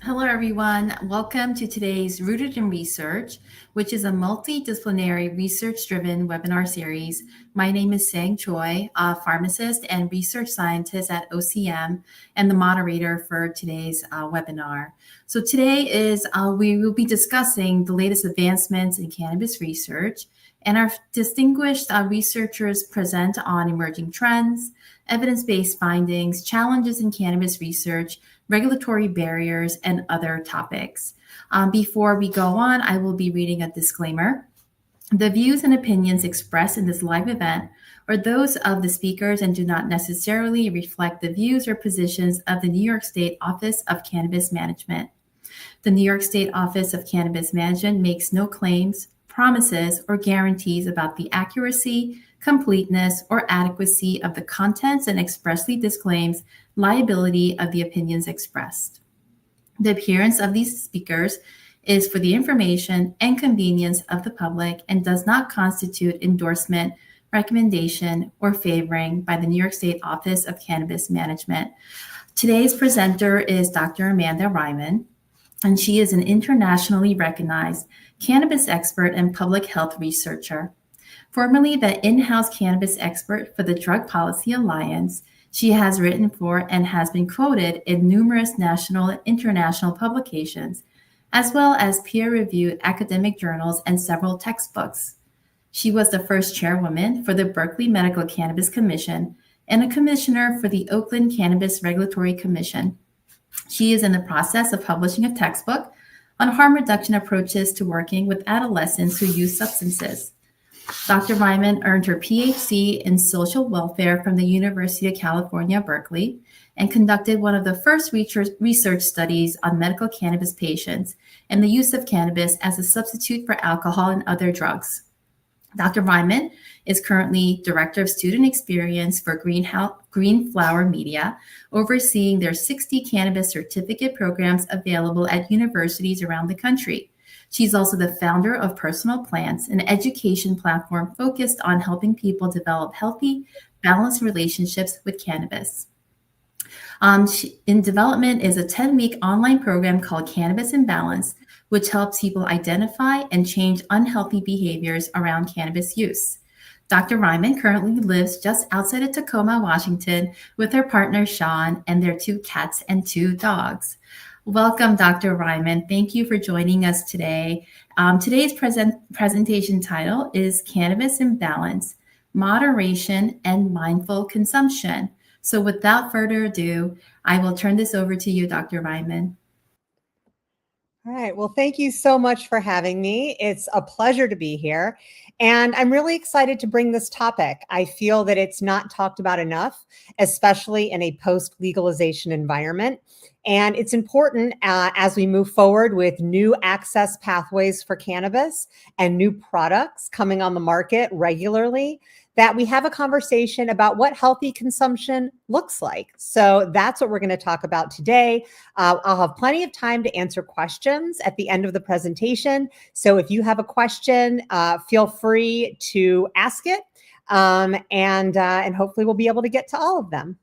Hello, everyone. Welcome to today's Rooted in Research, which is a multidisciplinary research-driven webinar series. My name is Sang Choi, a pharmacist and research scientist at OCM, and the moderator for today's webinar. So today we will be discussing the latest advancements in cannabis research, and our distinguished researchers present on emerging trends, evidence-based findings, challenges in cannabis research, regulatory barriers, and other topics. Before we go on, I will be reading a disclaimer. The views and opinions expressed in this live event are those of the speakers and do not necessarily reflect the views or positions of the New York State Office of Cannabis Management. The New York State Office of Cannabis Management makes no claims, promises, or guarantees about the accuracy, completeness, or adequacy of the contents and expressly disclaims liability of the opinions expressed. The appearance of these speakers is for the information and convenience of the public and does not constitute endorsement, recommendation, or favoring by the New York State Office of Cannabis Management. Today's presenter is Dr. Amanda Reiman, and she is an internationally recognized cannabis expert and public health researcher. Formerly the in-house cannabis expert for the Drug Policy Alliance, she has written for and has been quoted in numerous national and international publications, as well as peer-reviewed academic journals and several textbooks. She was the first chairwoman for the Berkeley Medical Cannabis Commission and a commissioner for the Oakland Cannabis Regulatory Commission. She is in the process of publishing a textbook on harm reduction approaches to working with adolescents who use substances. Dr. Reiman earned her PhD in social welfare from the University of California, Berkeley, and conducted one of the first research studies on medical cannabis patients and the use of cannabis as a substitute for alcohol and other drugs. Dr. Reiman is currently Director of Student Experience for Green Flower Media, overseeing their 60 cannabis certificate programs available at universities around the country. She's also the founder of Personal Plants, an education platform focused on helping people develop healthy, balanced relationships with cannabis. In development is a 10-week online program called Cannabis in Balance, which helps people identify and change unhealthy behaviors around cannabis use. Dr. Reiman currently lives just outside of Tacoma, Washington, with her partner, Sean, and their 2 cats and 2 dogs. Welcome, Dr. Reiman. Thank you for joining us today. Today's presentation title is Cannabis in Balance, Moderation and Mindful Consumption. So without further ado, I will turn this over to you, Dr. Reiman. All right. Well, thank you so much for having me. It's a pleasure to be here. And I'm really excited to bring this topic. I feel that it's not talked about enough, especially in a post-legalization environment. And it's important as we move forward with new access pathways for cannabis and new products coming on the market regularly, that we have a conversation about what healthy consumption looks like. So that's what we're going to talk about today. I'll have plenty of time to answer questions at the end of the presentation. So if you have a question, feel free to ask it, and hopefully we'll be able to get to all of them.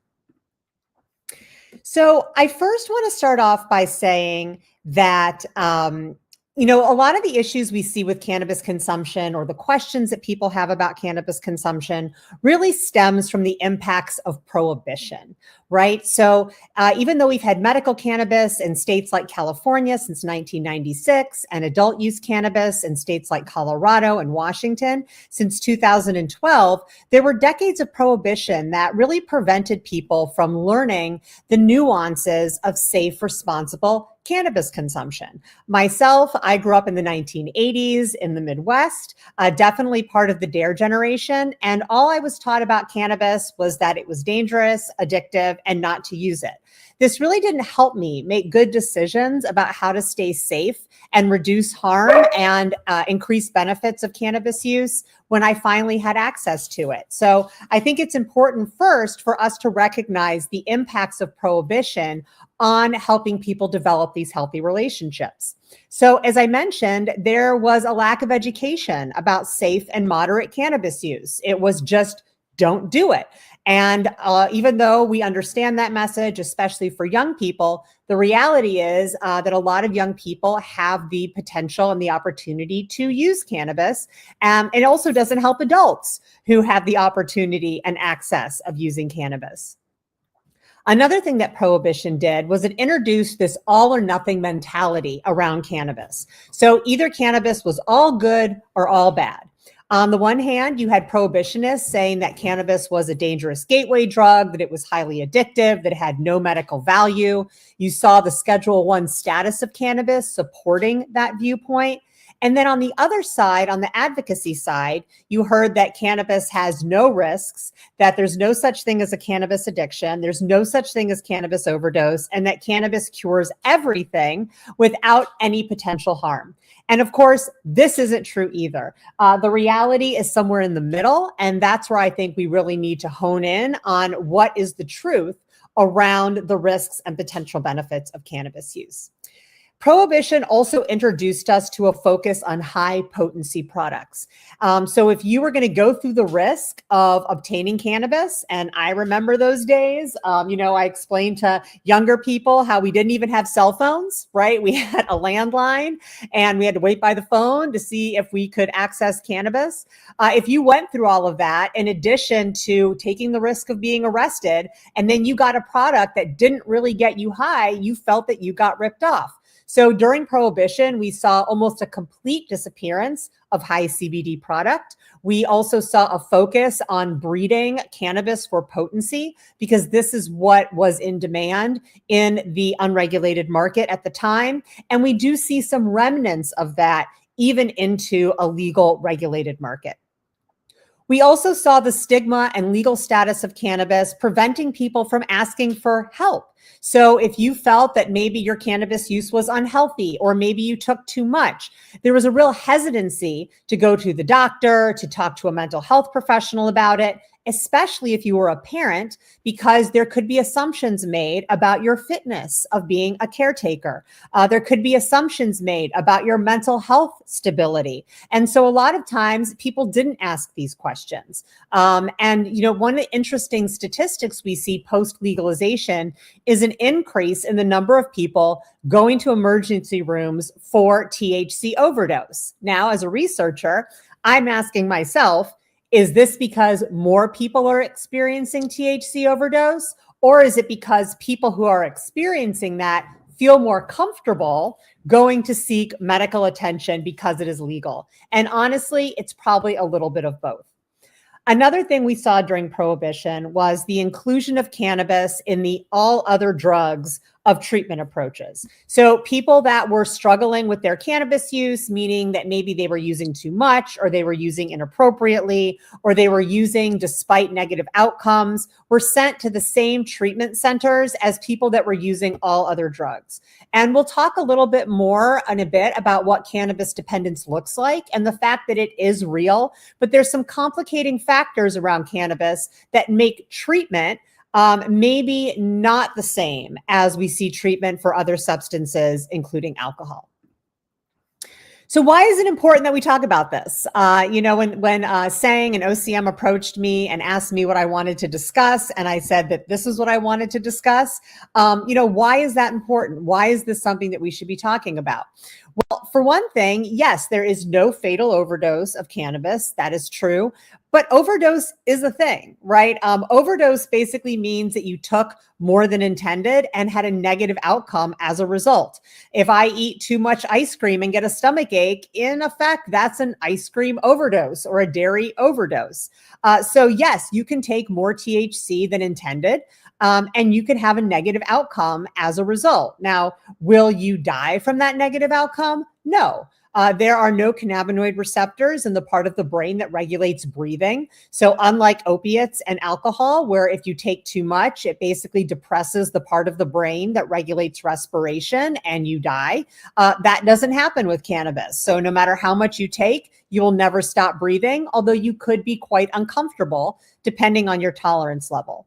So I first want to start off by saying that a lot of the issues we see with cannabis consumption, or the questions that people have about cannabis consumption, really stems from the impacts of prohibition, right? So even though we've had medical cannabis in states like California since 1996, and adult use cannabis in states like Colorado and Washington since 2012, there were decades of prohibition that really prevented people from learning the nuances of safe, responsible cannabis consumption. Myself, I grew up in the 1980s in the Midwest, definitely part of the DARE generation. And all I was taught about cannabis was that it was dangerous, addictive, and not to use it. this really didn't help me make good decisions about how to stay safe and reduce harm and increase benefits of cannabis use when I finally had access to it. So I think it's important first for us to recognize the impacts of prohibition on helping people develop these healthy relationships. So as I mentioned, there was a lack of education about safe and moderate cannabis use. It was just don't do it. And even though we understand that message, especially for young people, the reality is that a lot of young people have the potential and the opportunity to use cannabis. It also doesn't help adults who have the opportunity and access of using cannabis. Another thing that prohibition did was it introduced this all or nothing mentality around cannabis. So either cannabis was all good or all bad. On the one hand, you had prohibitionists saying that cannabis was a dangerous gateway drug, that it was highly addictive, that it had no medical value. You saw the Schedule I status of cannabis supporting that viewpoint. And then on the other side, on the advocacy side, you heard that cannabis has no risks, that there's no such thing as a cannabis addiction, there's no such thing as cannabis overdose, and that cannabis cures everything without any potential harm. And of course, this isn't true either. The reality is somewhere in the middle, and that's where I think we really need to hone in on what is the truth around the risks and potential benefits of cannabis use. Prohibition also introduced us to a focus on high potency products. So if you were going to go through the risk of obtaining cannabis, and I remember those days, I explained to younger people how we didn't even have cell phones, right? We had a landline and we had to wait by the phone to see if we could access cannabis. If you went through all of that, in addition to taking the risk of being arrested, and then you got a product that didn't really get you high, you felt that you got ripped off. So during Prohibition, we saw almost a complete disappearance of high CBD product. We also saw a focus on breeding cannabis for potency because this is what was in demand in the unregulated market at the time. And we do see some remnants of that even into a legal regulated market. We also saw the stigma and legal status of cannabis preventing people from asking for help. So if you felt that maybe your cannabis use was unhealthy or maybe you took too much, there was a real hesitancy to go to the doctor, to talk to a mental health professional about it, especially if you were a parent, because there could be assumptions made about your fitness of being a caretaker. There could be assumptions made about your mental health stability. And so a lot of times people didn't ask these questions. One of the interesting statistics we see post-legalization is an increase in the number of people going to emergency rooms for THC overdose. Now, as a researcher, I'm asking myself, is this because more people are experiencing THC overdose? Or is it because people who are experiencing that feel more comfortable going to seek medical attention because it is legal? And honestly, it's probably a little bit of both. Another thing we saw during Prohibition was the inclusion of cannabis in the all other drugs of treatment approaches. So people that were struggling with their cannabis use, meaning that maybe they were using too much or they were using inappropriately or they were using despite negative outcomes, were sent to the same treatment centers as people that were using all other drugs. And we'll talk a little bit more in a bit about what cannabis dependence looks like and the fact that it is real, but there's some complicating factors around cannabis that make treatment maybe not the same as we see treatment for other substances, including alcohol. So why is it important that we talk about this? When Sang and OCM approached me and asked me what I wanted to discuss, and I said that this is what I wanted to discuss, why is that important? Why is this something that we should be talking about? Well, for one thing, yes, there is no fatal overdose of cannabis. That is true. But overdose is a thing, right? Overdose basically means that you took more than intended and had a negative outcome as a result. If I eat too much ice cream and get a stomach ache, in effect, that's an ice cream overdose or a dairy overdose. So yes, you can take more THC than intended. And you can have a negative outcome as a result. Now, will you die from that negative outcome? No. There are no cannabinoid receptors in the part of the brain that regulates breathing. So unlike opiates and alcohol, where if you take too much, it basically depresses the part of the brain that regulates respiration and you die, that doesn't happen with cannabis. So no matter how much you take, you will never stop breathing, although you could be quite uncomfortable depending on your tolerance level.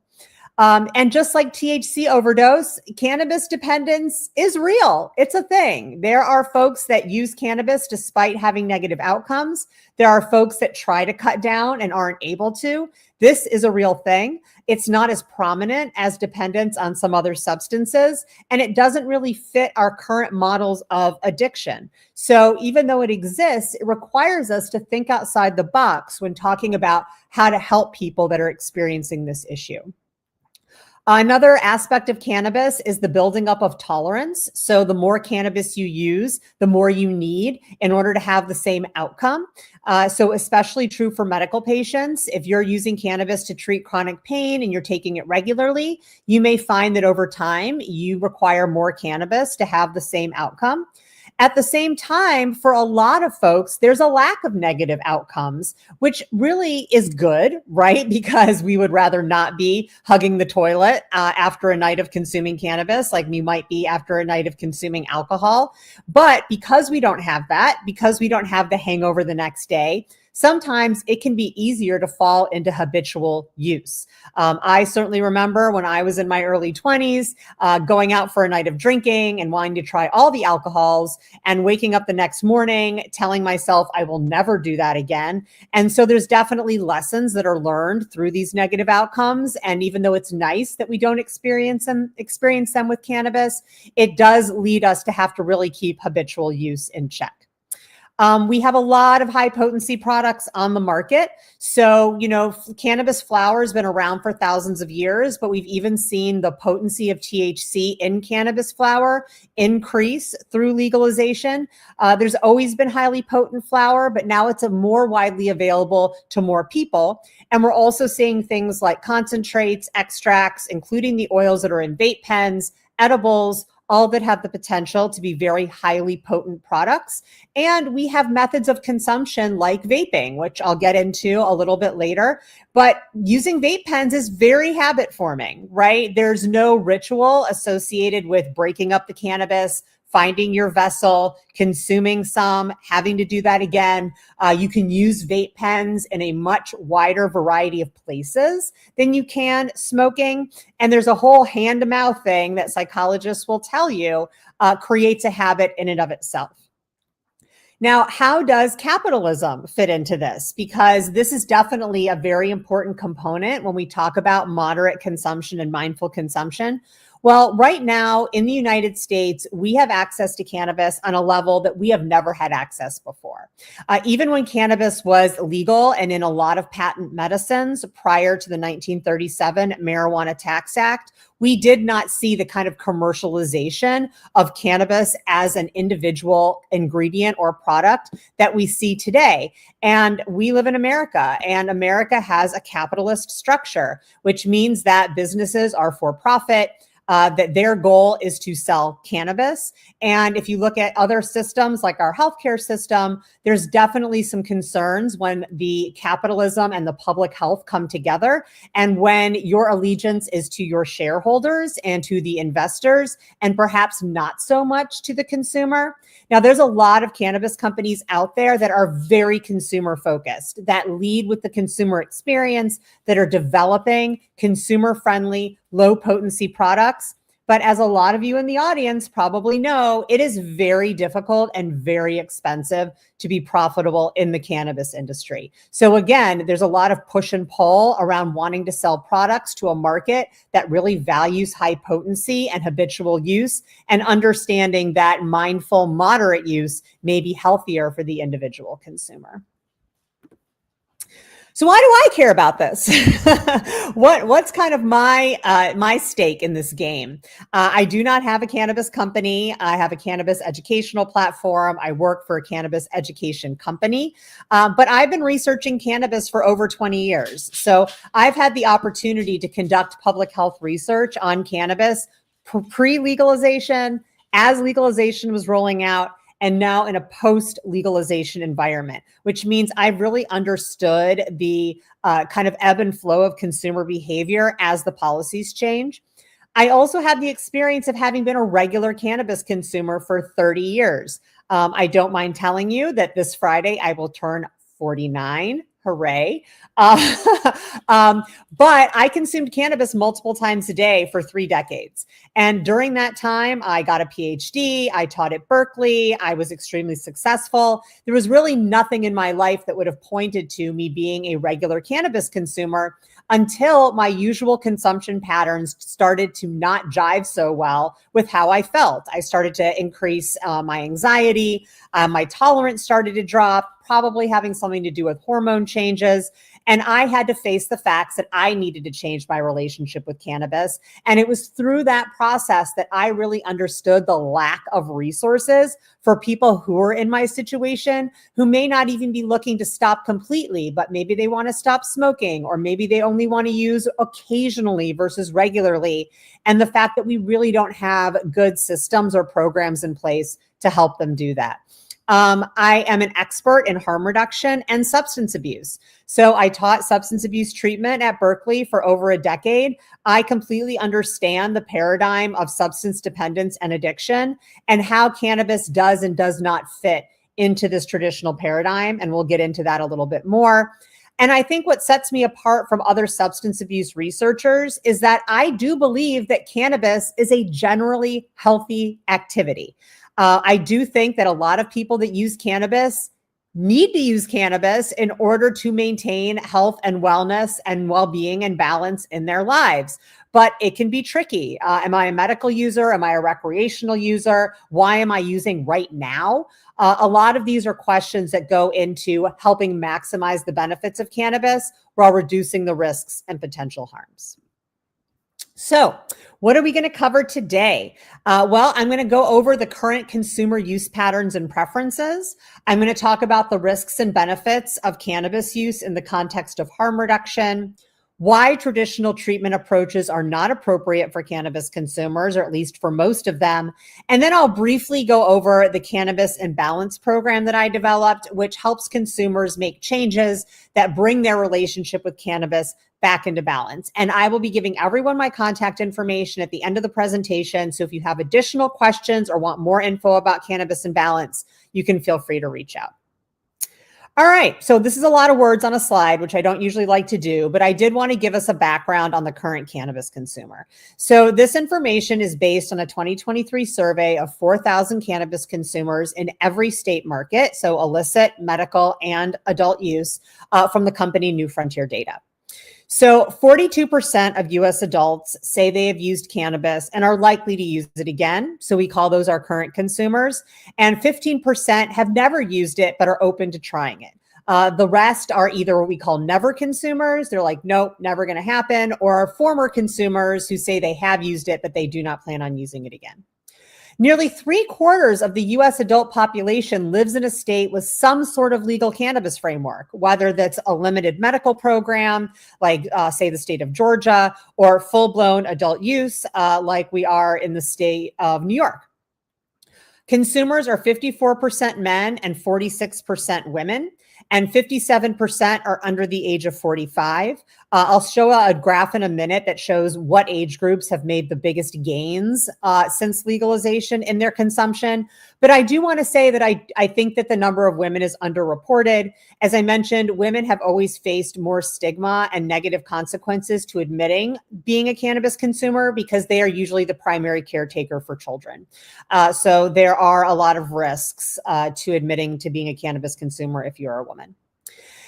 And just like THC overdose, cannabis dependence is real. It's a thing. There are folks that use cannabis despite having negative outcomes. There are folks that try to cut down and aren't able to. This is a real thing. It's not as prominent as dependence on some other substances, and it doesn't really fit our current models of addiction. So even though it exists, it requires us to think outside the box when talking about how to help people that are experiencing this issue. Another aspect of cannabis is the building up of tolerance. So the more cannabis you use, the more you need in order to have the same outcome. So especially true for medical patients. If you're using cannabis to treat chronic pain and you're taking it regularly, you may find that over time you require more cannabis to have the same outcome. At the same time, for a lot of folks, there's a lack of negative outcomes, which really is good, right? Because we would rather not be hugging the toilet after a night of consuming cannabis, like we might be after a night of consuming alcohol. But because we don't have that, because we don't have the hangover the next day, sometimes it can be easier to fall into habitual use. I certainly remember when I was in my early 20s, going out for a night of drinking and wanting to try all the alcohols and waking up the next morning telling myself I will never do that again. And so there's definitely lessons that are learned through these negative outcomes. And even though it's nice that we don't experience them with cannabis, it does lead us to have to really keep habitual use in check. We have a lot of high potency products on the market. So, cannabis flower has been around for thousands of years, but we've even seen the potency of THC in cannabis flower increase through legalization. There's always been highly potent flower, but now it's more widely available to more people. And we're also seeing things like concentrates, extracts, including the oils that are in vape pens, edibles, all that have the potential to be very highly potent products. And we have methods of consumption like vaping, which I'll get into a little bit later. But using vape pens is very habit forming, right? There's no ritual associated with breaking up the cannabis, finding your vessel, consuming some, having to do that again. You can use vape pens in a much wider variety of places than you can smoking. And there's a whole hand-to-mouth thing that psychologists will tell you creates a habit in and of itself. Now, how does capitalism fit into this? Because this is definitely a very important component when we talk about moderate consumption and mindful consumption. Well, right now in the United States, we have access to cannabis on a level that we have never had access before. Even when cannabis was legal and in a lot of patent medicines prior to the 1937 Marijuana Tax Act, we did not see the kind of commercialization of cannabis as an individual ingredient or product that we see today. And we live in America, and America has a capitalist structure, which means that businesses are for profit. That their goal is to sell cannabis. And if you look at other systems like our healthcare system, there's definitely some concerns when the capitalism and the public health come together. And when your allegiance is to your shareholders and to the investors, and perhaps not so much to the consumer. Now, there's a lot of cannabis companies out there that are very consumer focused, that lead with the consumer experience, that are developing consumer friendly, low potency products. But as a lot of you in the audience probably know, it is very difficult and very expensive to be profitable in the cannabis industry. So again, there's a lot of push and pull around wanting to sell products to a market that really values high potency and habitual use, and understanding that mindful, moderate use may be healthier for the individual consumer. So why do I care about this? What's kind of my stake in this game? I do not have a cannabis company. I have a cannabis educational platform. I work for a cannabis education company, but I've been researching cannabis for over 20 years. So I've had the opportunity to conduct public health research on cannabis pre-legalization, as legalization was rolling out, and now in a post-legalization environment, which means I've really understood the kind of ebb and flow of consumer behavior as the policies change. I also have the experience of having been a regular cannabis consumer for 30 years. I don't mind telling you that this Friday I will turn 49. Hooray. Uh, but I consumed cannabis multiple times a day for 3 decades. And during that time, I got a PhD. I taught at Berkeley. I was extremely successful. There was really nothing in my life that would have pointed to me being a regular cannabis consumer until my usual consumption patterns started to not jive so well with how I felt. I started to increase my anxiety. My tolerance started to drop, probably having something to do with hormone changes. And I had to face the facts that I needed to change my relationship with cannabis. And it was through that process that I really understood the lack of resources for people who are in my situation, who may not even be looking to stop completely, but maybe they want to stop smoking, or maybe they only want to use occasionally versus regularly. And the fact that we really don't have good systems or programs in place to help them do that. I am an expert in harm reduction and substance abuse. So I taught substance abuse treatment at Berkeley for over a decade. I completely understand the paradigm of substance dependence and addiction and how cannabis does and does not fit into this traditional paradigm. And we'll get into that a little bit more. And I think what sets me apart from other substance abuse researchers is that I do believe that cannabis is a generally healthy activity. I do think that a lot of people that use cannabis need to use cannabis in order to maintain health and wellness and well-being and balance in their lives. But it can be tricky. Am I a medical user? Am I a recreational user? Why am I using right now? A lot of these are questions that go into helping maximize the benefits of cannabis while reducing the risks and potential harms. So, what are we going to cover today? Well, I'm going to go over the current consumer use patterns and preferences. I'm going to talk about the risks and benefits of cannabis use in the context of harm reduction, why traditional treatment approaches are not appropriate for cannabis consumers, or at least for most of them. And then I'll briefly go over the Cannabis and Balance program that I developed, which helps consumers make changes that bring their relationship with cannabis back into balance. And I will be giving everyone my contact information at the end of the presentation. So if you have additional questions or want more info about Cannabis and Balance, you can feel free to reach out. All right, so this is a lot of words on a slide, which I don't usually like to do, but I did want to give us a background on the current cannabis consumer. So this information is based on a 2023 survey of 4,000 cannabis consumers in every state market, so illicit, medical, and adult use, from the company New Frontier Data. So 42% of US adults say they have used cannabis and are likely to use it again. So we call those our current consumers. And 15% have never used it, but are open to trying it. The rest are either what we call never consumers. They're like, nope, never going to happen. Or are former consumers who say they have used it, but they do not plan on using it again. Nearly 3/4 of the US adult population lives in a state with some sort of legal cannabis framework, whether that's a limited medical program, like say the state of Georgia, or full-blown adult use, like we are in the state of New York. Consumers are 54% men and 46% women, and 57% are under the age of 45. I'll show a graph in a minute that shows what age groups have made the biggest gains since legalization in their consumption. But I do want to say that I think that the number of women is underreported. As I mentioned, women have always faced more stigma and negative consequences to admitting being a cannabis consumer because they are usually the primary caretaker for children. So there are a lot of risks to admitting to being a cannabis consumer if you're a woman.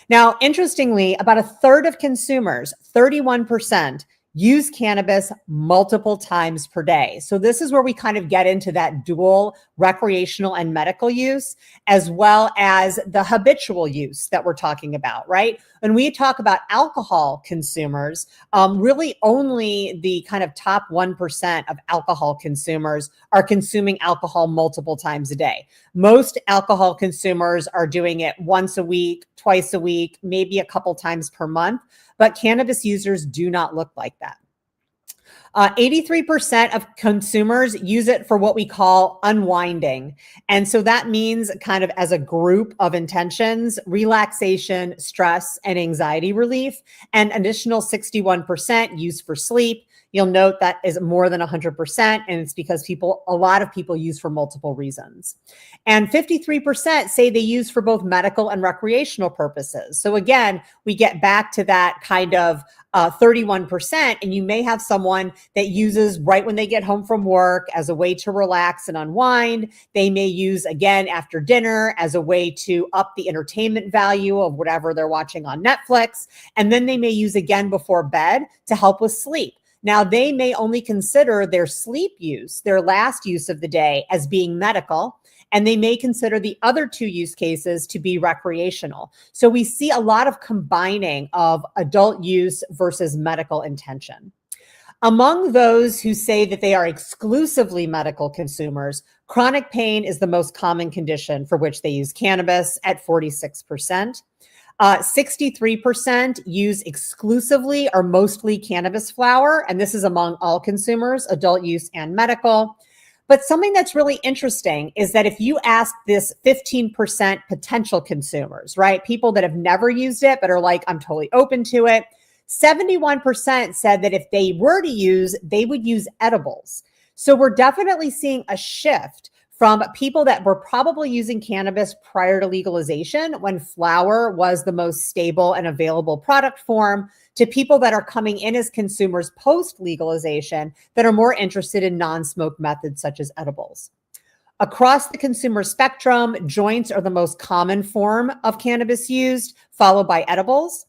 Now, interestingly, about a third of consumers, 31%, use cannabis multiple times per day. So this is where we kind of get into that dual recreational and medical use, as well as the habitual use that we're talking about, right? When we talk about alcohol consumers, really only the kind of top 1% of alcohol consumers are consuming alcohol multiple times a day. Most alcohol consumers are doing it once a week, twice a week, maybe a couple times per month, but cannabis users do not look like that. 83% of consumers use it for what we call unwinding. And so that means kind of as a group of intentions, relaxation, stress, and anxiety relief, and additional 61% used for sleep. You'll note that is more than 100%, and it's because a lot of people use for multiple reasons. And 53% say they use for both medical and recreational purposes. So again, we get back to that kind of 31%, and you may have someone that uses right when they get home from work as a way to relax and unwind. They may use again after dinner as a way to up the entertainment value of whatever they're watching on Netflix. And then they may use again before bed to help with sleep. Now, they may only consider their sleep use, their last use of the day, as being medical, and they may consider the other two use cases to be recreational. So we see a lot of combining of adult use versus medical intention. Among those who say that they are exclusively medical consumers, chronic pain is the most common condition for which they use cannabis at 46%. 63% use exclusively or mostly cannabis flower, and this is among all consumers, adult use and medical. But something that's really interesting is that if you ask this 15% potential consumers, right, people that have never used it but are like, I'm totally open to it, 71% said that if they were to use, they would use edibles. So we're definitely seeing a shift from people that were probably using cannabis prior to legalization when flower was the most stable and available product form to people that are coming in as consumers post legalization that are more interested in non-smoke methods such as edibles. Across the consumer spectrum, joints are the most common form of cannabis used, followed by edibles.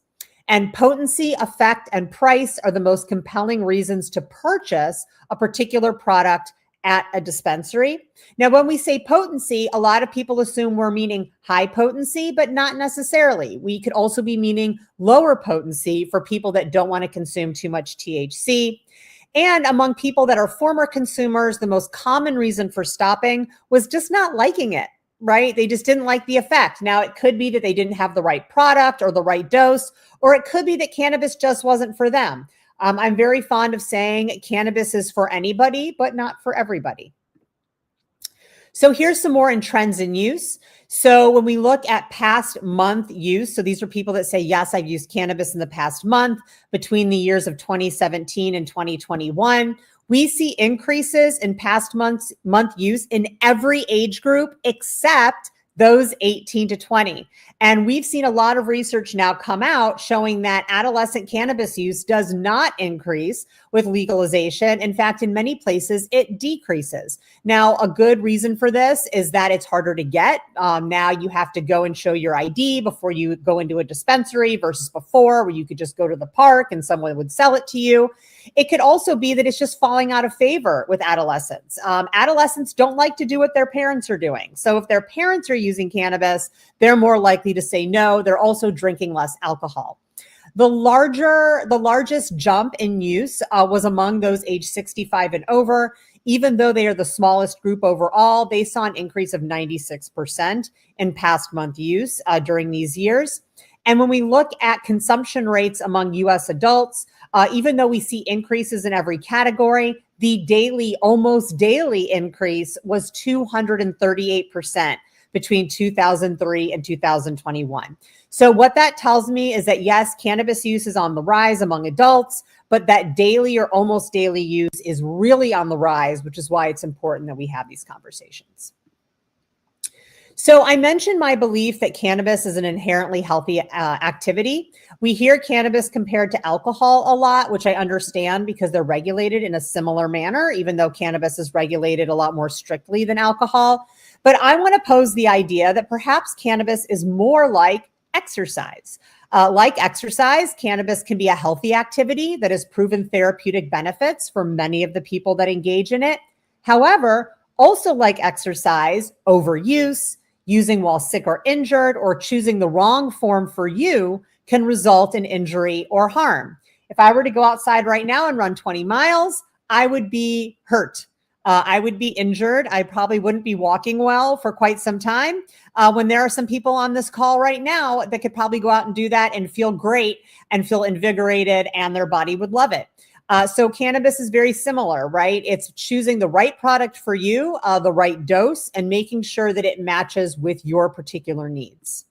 And potency, effect, and price are the most compelling reasons to purchase a particular product at a dispensary. Now, when we say potency, a lot of people assume we're meaning high potency, but not necessarily. We could also be meaning lower potency for people that don't want to consume too much THC. And among people that are former consumers, the most common reason for stopping was just not liking it, right? They just didn't like the effect. Now, it could be that they didn't have the right product or the right dose, or it could be that cannabis just wasn't for them. I'm very fond of saying cannabis is for anybody, but not for everybody. So here's some more in trends in use. So when we look at past month use, so these are people that say, yes, I've used cannabis in the past month between the years of 2017 and 2021. We see increases in past month use in every age group except those 18 to 20. And we've seen a lot of research now come out showing that adolescent cannabis use does not increase with legalization. In fact, in many places, it decreases. Now, a good reason for this is that it's harder to get. Now you have to go and show your ID before you go into a dispensary versus before where you could just go to the park and someone would sell it to you. It could also be that it's just falling out of favor with adolescents. Adolescents don't like to do what their parents are doing. So if their parents are using cannabis, they're more likely to say no. They're also drinking less alcohol. The largest jump in use was among those age 65 and over. Even though they are the smallest group overall, they saw an increase of 96% in past month use during these years. And when we look at consumption rates among US adults, even though we see increases in every category, the almost daily increase was 238% between 2003 and 2021. So what that tells me is that yes, cannabis use is on the rise among adults, but that daily or almost daily use is really on the rise, which is why it's important that we have these conversations. So I mentioned my belief that cannabis is an inherently healthy activity. We hear cannabis compared to alcohol a lot, which I understand because they're regulated in a similar manner, even though cannabis is regulated a lot more strictly than alcohol. But I want to pose the idea that perhaps cannabis is more like exercise. Like exercise, cannabis can be a healthy activity that has proven therapeutic benefits for many of the people that engage in it. However, also like exercise, overuse, using while sick or injured, or choosing the wrong form for you can result in injury or harm. If I were to go outside right now and run 20 miles, I would be hurt. I would be injured. I probably wouldn't be walking well for quite some time. When there are some people on this call right now that could probably go out and do that and feel great and feel invigorated and their body would love it. So cannabis is very similar, right? It's choosing the right product for you, the right dose, and making sure that it matches with your particular needs.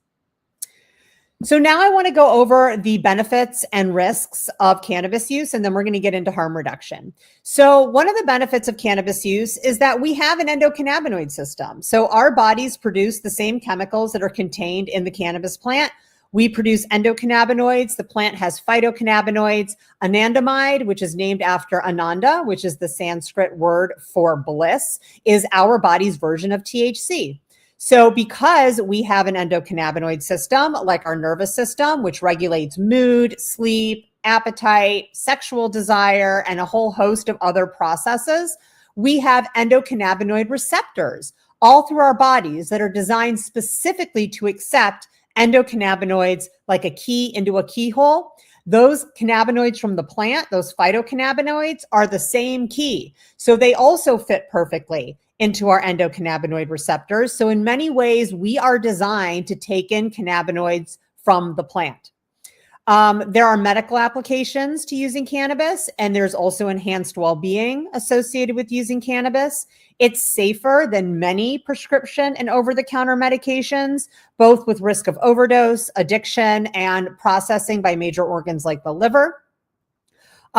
So now I want to go over the benefits and risks of cannabis use, and then we're going to get into harm reduction. So one of the benefits of cannabis use is that we have an endocannabinoid system. So our bodies produce the same chemicals that are contained in the cannabis plant. We produce endocannabinoids. The plant has phytocannabinoids. Anandamide, which is named after Ananda, which is the Sanskrit word for bliss, is our body's version of THC. So because we have an endocannabinoid system, like our nervous system, which regulates mood, sleep, appetite, sexual desire, and a whole host of other processes, we have endocannabinoid receptors all through our bodies that are designed specifically to accept endocannabinoids like a key into a keyhole. Those cannabinoids from the plant, those phytocannabinoids, are the same key. So they also fit perfectly into our endocannabinoid receptors. So in many ways, we are designed to take in cannabinoids from the plant. There are medical applications to using cannabis, and there's also enhanced well-being associated with using cannabis. It's safer than many prescription and over-the-counter medications, both with risk of overdose, addiction, and processing by major organs like the liver.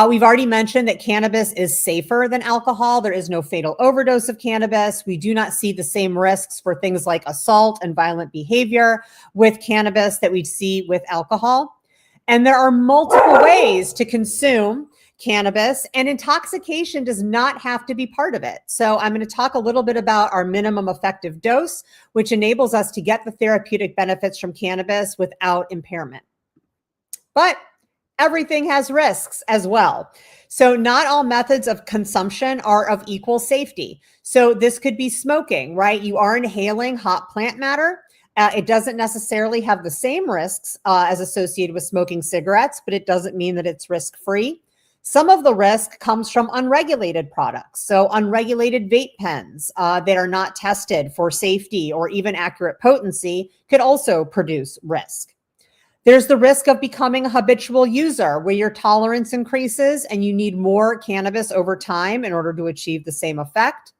We've already mentioned that cannabis is safer than alcohol. There is no fatal overdose of cannabis. We do not see the same risks for things like assault and violent behavior with cannabis that we see with alcohol. And there are multiple ways to consume cannabis, and intoxication does not have to be part of it. So I'm going to talk a little bit about our minimum effective dose, which enables us to get the therapeutic benefits from cannabis without impairment. But everything has risks as well. So not all methods of consumption are of equal safety. So this could be smoking, right? You are inhaling hot plant matter. It doesn't necessarily have the same risks as associated with smoking cigarettes, but it doesn't mean that it's risk-free. Some of the risk comes from unregulated products. So unregulated vape pens that are not tested for safety or even accurate potency could also produce risk. There's the risk of becoming a habitual user where your tolerance increases and you need more cannabis over time in order to achieve the same effect.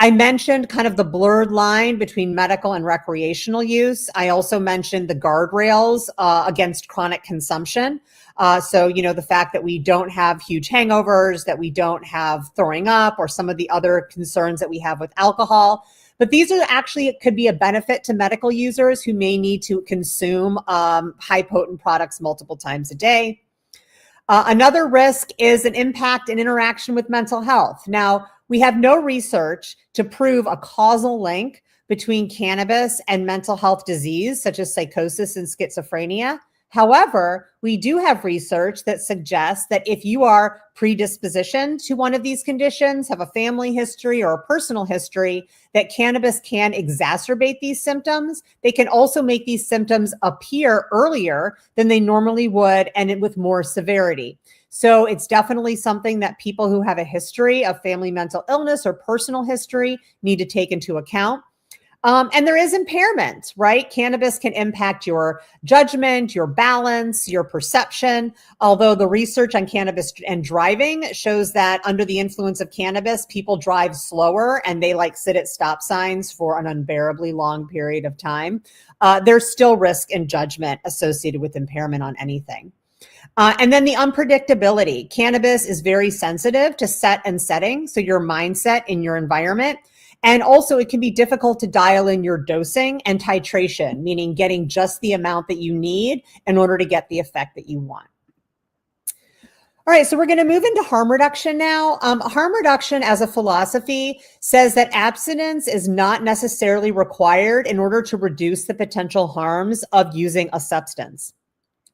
I mentioned kind of the blurred line between medical and recreational use. I also mentioned the guardrails against chronic consumption. So, the fact that we don't have huge hangovers, that we don't have throwing up, or some of the other concerns that we have with alcohol. But these are actually, it could be a benefit to medical users who may need to consume high potent products multiple times a day. Another risk is an impact and interaction with mental health. Now, we have no research to prove a causal link between cannabis and mental health disease, such as psychosis and schizophrenia. However, we do have research that suggests that if you are predispositioned to one of these conditions, have a family history or a personal history, that cannabis can exacerbate these symptoms. They can also make these symptoms appear earlier than they normally would and with more severity. So it's definitely something that people who have a history of family mental illness or personal history need to take into account. And there is impairment, right? Cannabis can impact your judgment, your balance, your perception. Although the research on cannabis and driving shows that under the influence of cannabis, people drive slower and they sit at stop signs for an unbearably long period of time. There's still risk and judgment associated with impairment on anything. And then the unpredictability. Cannabis is very sensitive to set and setting, so your mindset in your environment. And also it can be difficult to dial in your dosing and titration, meaning getting just the amount that you need in order to get the effect that you want. All right, so we're going to move into harm reduction now. Harm reduction as a philosophy says that abstinence is not necessarily required in order to reduce the potential harms of using a substance.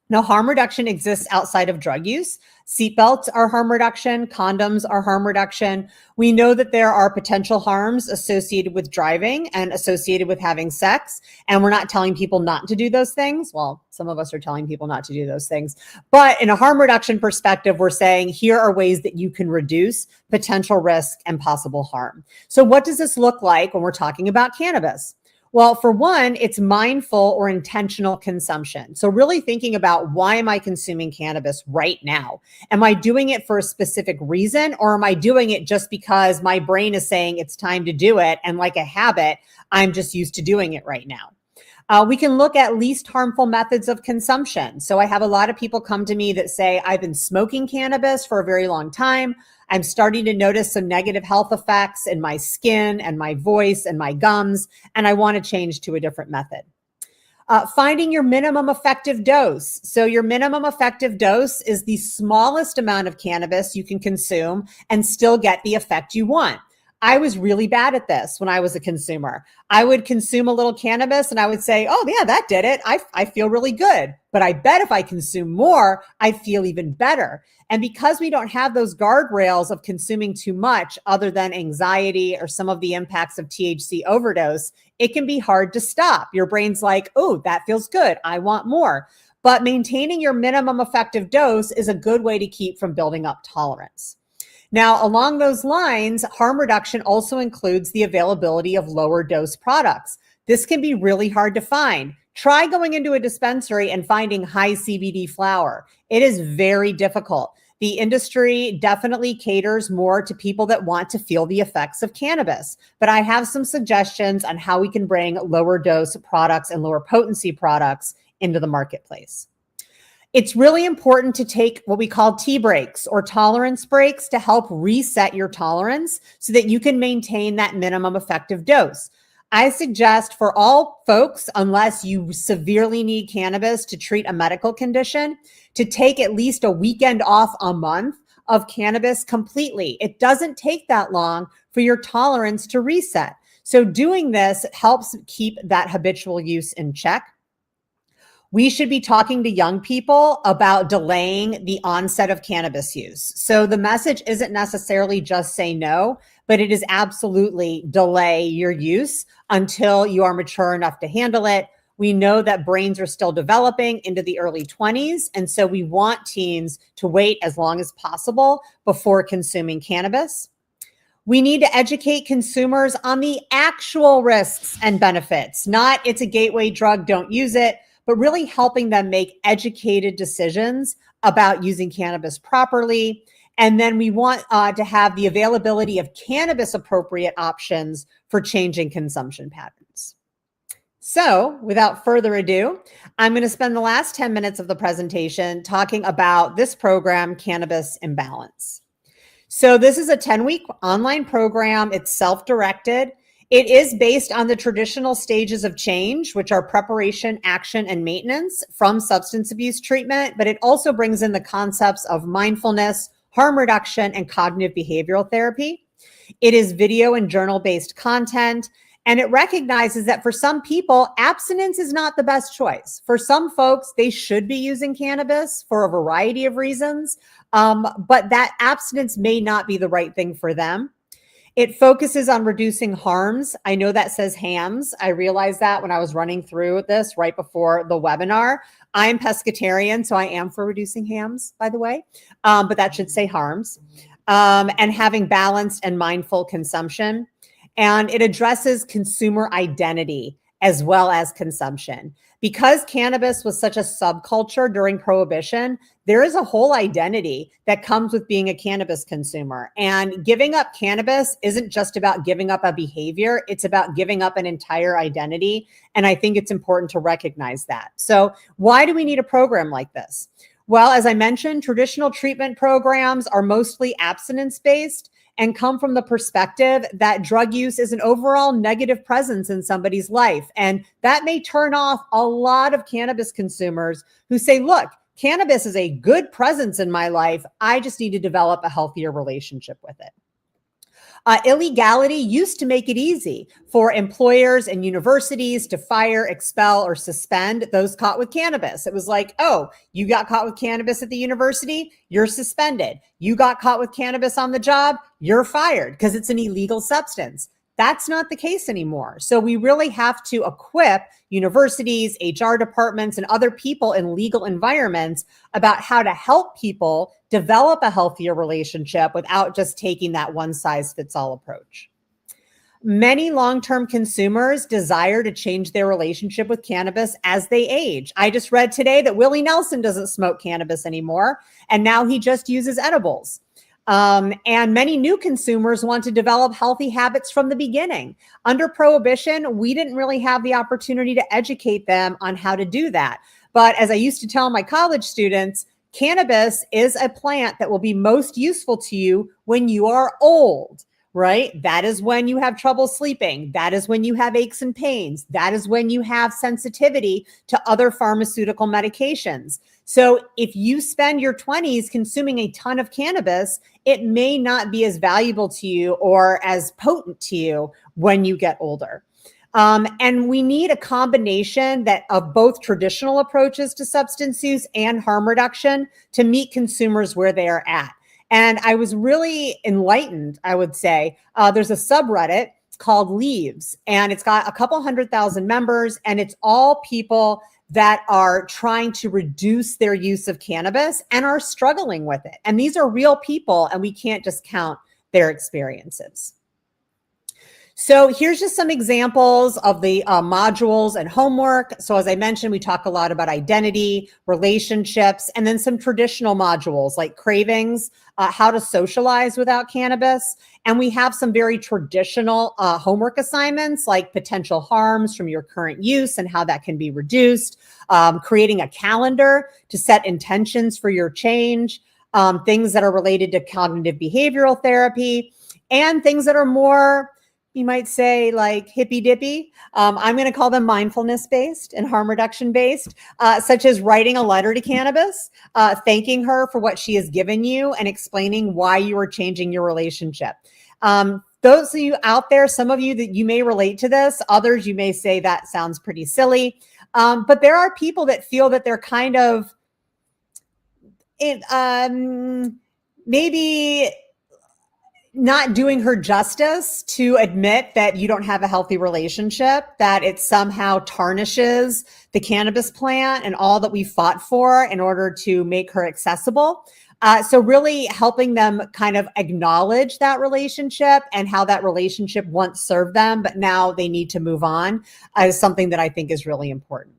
Now, harm reduction exists outside of drug use. Seatbelts are harm reduction. Condoms are harm reduction. We know that there are potential harms associated with driving and associated with having sex. And we're not telling people not to do those things. Well, some of us are telling people not to do those things. But in a harm reduction perspective, we're saying here are ways that you can reduce potential risk and possible harm. So what does this look like when we're talking about cannabis? Well, for one, it's mindful or intentional consumption. So, really thinking about, why am I consuming cannabis right now? Am I doing it for a specific reason, or am I doing it just because my brain is saying it's time to do it? And like a habit, I'm just used to doing it right now. We can look at least harmful methods of consumption. So I have a lot of people come to me that say, I've been smoking cannabis for a very long time. I'm starting to notice some negative health effects in my skin and my voice and my gums, and I want to change to a different method. Finding your minimum effective dose. So your minimum effective dose is the smallest amount of cannabis you can consume and still get the effect you want. I was really bad at this when I was a consumer. I would consume a little cannabis and I would say, oh yeah, that did it. I feel really good. But I bet if I consume more, I feel even better. And because we don't have those guardrails of consuming too much, other than anxiety or some of the impacts of THC overdose, it can be hard to stop. Your brain's like, oh, that feels good. I want more. But maintaining your minimum effective dose is a good way to keep from building up tolerance. Now, along those lines, harm reduction also includes the availability of lower dose products. This can be really hard to find. Try going into a dispensary and finding high CBD flower. It is very difficult. The industry definitely caters more to people that want to feel the effects of cannabis. But I have some suggestions on how we can bring lower dose products and lower potency products into the marketplace. It's really important to take what we call tea breaks or tolerance breaks to help reset your tolerance so that you can maintain that minimum effective dose. I suggest for all folks, unless you severely need cannabis to treat a medical condition, to take at least a weekend off a month of cannabis completely. It doesn't take that long for your tolerance to reset. So doing this helps keep that habitual use in check. We should be talking to young people about delaying the onset of cannabis use. So the message isn't necessarily just say no, but it is absolutely delay your use until you are mature enough to handle it. We know that brains are still developing into the early 20s. And so we want teens to wait as long as possible before consuming cannabis. We need to educate consumers on the actual risks and benefits, not it's a gateway drug, don't use it, but really helping them make educated decisions about using cannabis properly. And then we want to have the availability of cannabis appropriate options for changing consumption patterns. So without further ado, I'm going to spend the last 10 minutes of the presentation talking about this program, Cannabis Imbalance. So this is a 10-week online program. It's self-directed. It is based on the traditional stages of change, which are preparation, action, and maintenance from substance abuse treatment, but it also brings in the concepts of mindfulness, harm reduction, and cognitive behavioral therapy. It is video and journal-based content, and it recognizes that for some people, abstinence is not the best choice. For some folks, they should be using cannabis for a variety of reasons, but that abstinence may not be the right thing for them. It focuses on reducing harms. I know that says hams. I realized that when I was running through this right before the webinar. I'm pescatarian, so I am for reducing hams, by the way, but that should say harms. And having balanced and mindful consumption. And it addresses consumer identity as well as consumption. Because cannabis was such a subculture during Prohibition, there is a whole identity that comes with being a cannabis consumer. And giving up cannabis isn't just about giving up a behavior, it's about giving up an entire identity. And I think it's important to recognize that. So why do we need a program like this? Well, as I mentioned, traditional treatment programs are mostly abstinence-based and come from the perspective that drug use is an overall negative presence in somebody's life. And that may turn off a lot of cannabis consumers who say, look, cannabis is a good presence in my life. I just need to develop a healthier relationship with it. Illegality used to make it easy for employers and universities to fire, expel, or suspend those caught with cannabis. It was like, oh, you got caught with cannabis at the university, you're suspended. You got caught with cannabis on the job, you're fired because it's an illegal substance. That's not the case anymore. So we really have to equip universities, HR departments, and other people in legal environments about how to help people develop a healthier relationship without just taking that one-size-fits-all approach. Many long-term consumers desire to change their relationship with cannabis as they age. I just read today that Willie Nelson doesn't smoke cannabis anymore, and now he just uses edibles. And many new consumers want to develop healthy habits from the beginning. Under prohibition, we didn't really have the opportunity to educate them on how to do that. But as I used to tell my college students, cannabis is a plant that will be most useful to you when you are old. Right? That is when you have trouble sleeping. That is when you have aches and pains. That is when you have sensitivity to other pharmaceutical medications. So if you spend your 20s consuming a ton of cannabis, it may not be as valuable to you or as potent to you when you get older. And we need a combination of both traditional approaches to substance use and harm reduction to meet consumers where they are at. And I was really enlightened, I would say. There's a subreddit called Leaves, and it's got a couple 100,000 members, and it's all people that are trying to reduce their use of cannabis and are struggling with it. And these are real people, and we can't discount their experiences. So here's just some examples of the modules and homework. So as I mentioned, we talk a lot about identity, relationships, and then some traditional modules like cravings, how to socialize without cannabis. And we have some very traditional homework assignments like potential harms from your current use and how that can be reduced, creating a calendar to set intentions for your change, things that are related to cognitive behavioral therapy, and things that are more, you might say, like hippy dippy. I'm going to call them mindfulness based and harm reduction based, such as writing a letter to cannabis, thanking her for what she has given you and explaining why you are changing your relationship. Those of you out there, some of you that you may relate to this, others you may say that sounds pretty silly. But there are people that feel that they're kind of maybe not doing her justice to admit that you don't have a healthy relationship, that it somehow tarnishes the cannabis plant and all that we fought for in order to make her accessible. So really helping them kind of acknowledge that relationship and how that relationship once served them, but now they need to move on is something that I think is really important.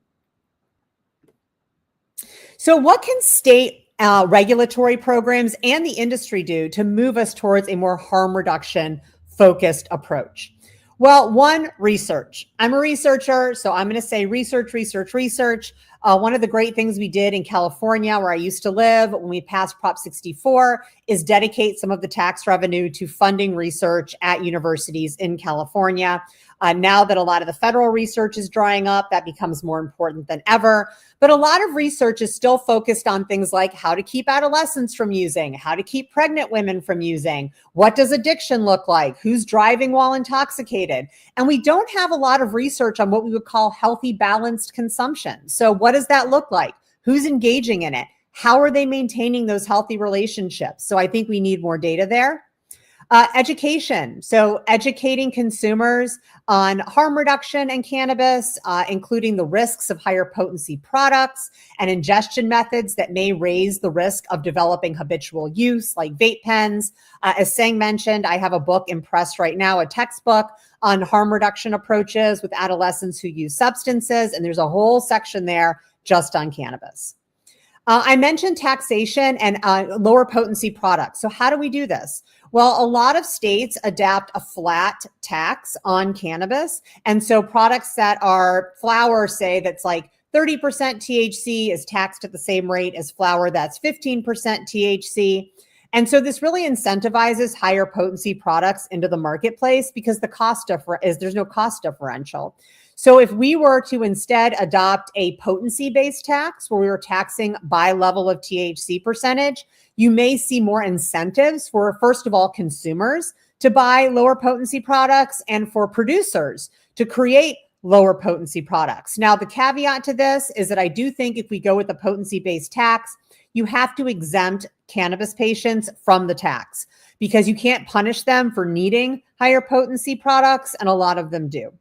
So what can state regulatory programs and the industry do to move us towards a more harm reduction focused approach? Well, one, research. I'm a researcher, so I'm going to say research, research, research. One of the great things we did in California, where I used to live, when we passed Prop 64, is dedicate some of the tax revenue to funding research at universities in California. Now that a lot of the federal research is drying up, that becomes more important than ever. But a lot of research is still focused on things like how to keep adolescents from using, how to keep pregnant women from using, what does addiction look like, who's driving while intoxicated. And we don't have a lot of research on what we would call healthy, balanced consumption. So what does that look like? Who's engaging in it? How are they maintaining those healthy relationships? So I think we need more data there. Education. So educating consumers on harm reduction in cannabis, including the risks of higher potency products and ingestion methods that may raise the risk of developing habitual use, like vape pens. As Sang mentioned, I have a book in press right now, a textbook on harm reduction approaches with adolescents who use substances, and there's a whole section there just on cannabis. I mentioned taxation and lower potency products. So how do we do this? Well, a lot of states adapt a flat tax on cannabis. And so products that are flower, say that's like 30% THC is taxed at the same rate as flower that's 15% THC. And so this really incentivizes higher potency products into the marketplace because there's no cost differential. So if we were to instead adopt a potency-based tax where we were taxing by level of THC percentage, you may see more incentives for, first of all, consumers to buy lower potency products and for producers to create lower potency products. Now, the caveat to this is that I do think if we go with a potency-based tax, you have to exempt cannabis patients from the tax because you can't punish them for needing higher potency products, and a lot of them do.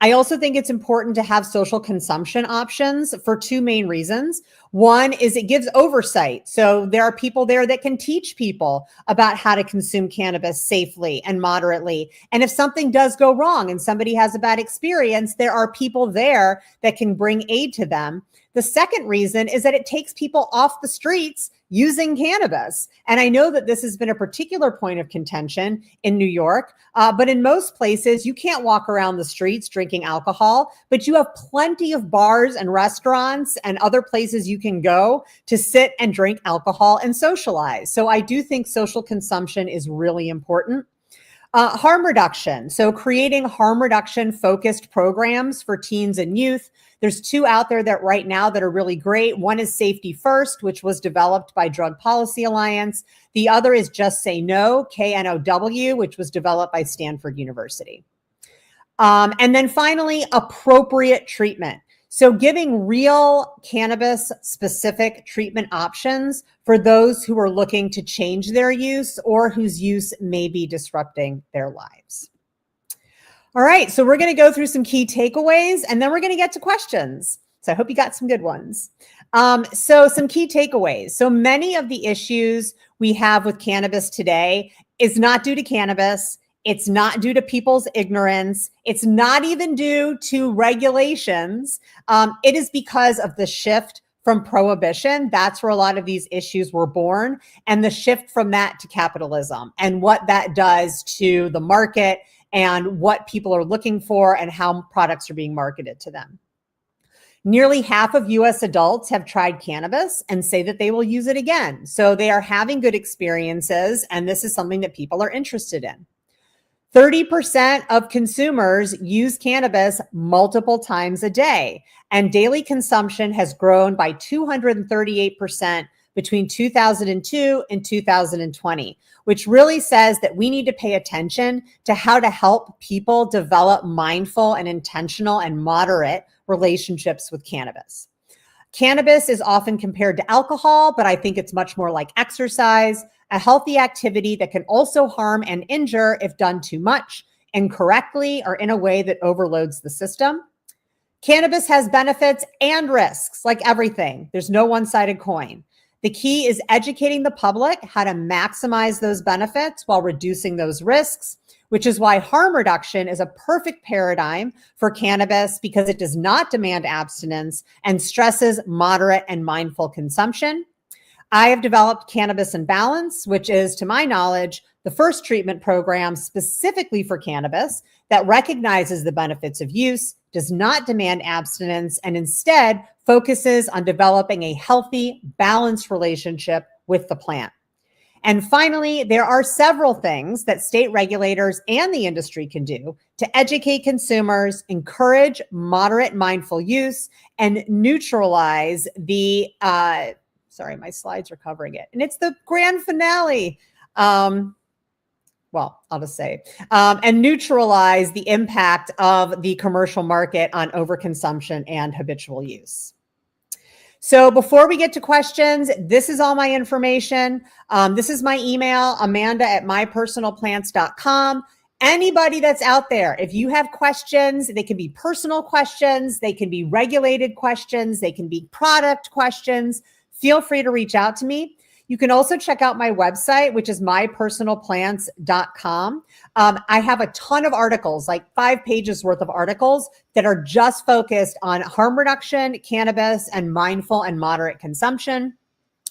I also think it's important to have social consumption options for two main reasons. One is it gives oversight. So there are people there that can teach people about how to consume cannabis safely and moderately. And if something does go wrong and somebody has a bad experience, there are people there that can bring aid to them. The second reason is that it takes people off the streets using cannabis. And I know that this has been a particular point of contention in New York, but in most places, you can't walk around the streets drinking alcohol, but you have plenty of bars and restaurants and other places you can go to sit and drink alcohol and socialize. So I do think social consumption is really important. Harm reduction. So creating harm reduction focused programs for teens and youth. There's two out there that right now that are really great. One is Safety First, which was developed by Drug Policy Alliance. The other is Just Say No, KNOW, which was developed by Stanford University. And then finally, appropriate treatment. So giving real cannabis specific treatment options for those who are looking to change their use or whose use may be disrupting their lives. All right, so we're going to go through some key takeaways and then we're going to get to questions. So I hope you got some good ones. So some key takeaways. So many of the issues we have with cannabis today is not due to cannabis. It's not due to people's ignorance. It's not even due to regulations. It is because of the shift from prohibition. That's where a lot of these issues were born, and the shift from that to capitalism and what that does to the market and what people are looking for and how products are being marketed to them. Nearly half of US adults have tried cannabis and say that they will use it again. So they are having good experiences, and this is something that people are interested in. 30% of consumers use cannabis multiple times a day, and daily consumption has grown by 238% between 2002 and 2020, which really says that we need to pay attention to how to help people develop mindful and intentional and moderate relationships with cannabis. Cannabis is often compared to alcohol, but I think it's much more like exercise, a healthy activity that can also harm and injure if done too much, incorrectly, or in a way that overloads the system. Cannabis has benefits and risks, like everything. There's no one-sided coin. The key is educating the public how to maximize those benefits while reducing those risks, which is why harm reduction is a perfect paradigm for cannabis because it does not demand abstinence and stresses moderate and mindful consumption. I have developed Cannabis in Balance, which is, to my knowledge, the first treatment program specifically for cannabis that recognizes the benefits of use, does not demand abstinence, and instead focuses on developing a healthy, balanced relationship with the plant. And finally, there are several things that state regulators and the industry can do to educate consumers, encourage moderate mindful use, and neutralize the, sorry, my slides are covering it. And it's the grand finale. Well, I'll just say, and neutralize the impact of the commercial market on overconsumption and habitual use. So before we get to questions, this is all my information. This is my email, amanda@mypersonalplants.com. Anybody that's out there, if you have questions, they can be personal questions, they can be regulated questions, they can be product questions, feel free to reach out to me. You can also check out my website, which is mypersonalplants.com. I have a ton of articles, like 5 pages worth of articles that are just focused on harm reduction, cannabis, and mindful and moderate consumption.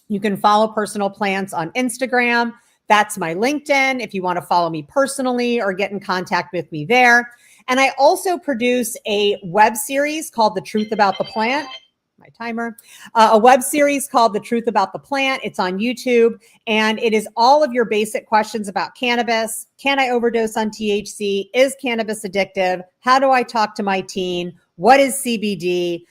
You can follow Personal Plants on Instagram. That's my LinkedIn if you want to follow me personally or get in contact with me there. And I also produce a web series called The Truth About the Plant. My timer, a web series called The Truth About the Plant. It's on YouTube, and it is all of your basic questions about cannabis. Can I overdose on THC? Is cannabis addictive? How do I talk to my teen? What is CBD?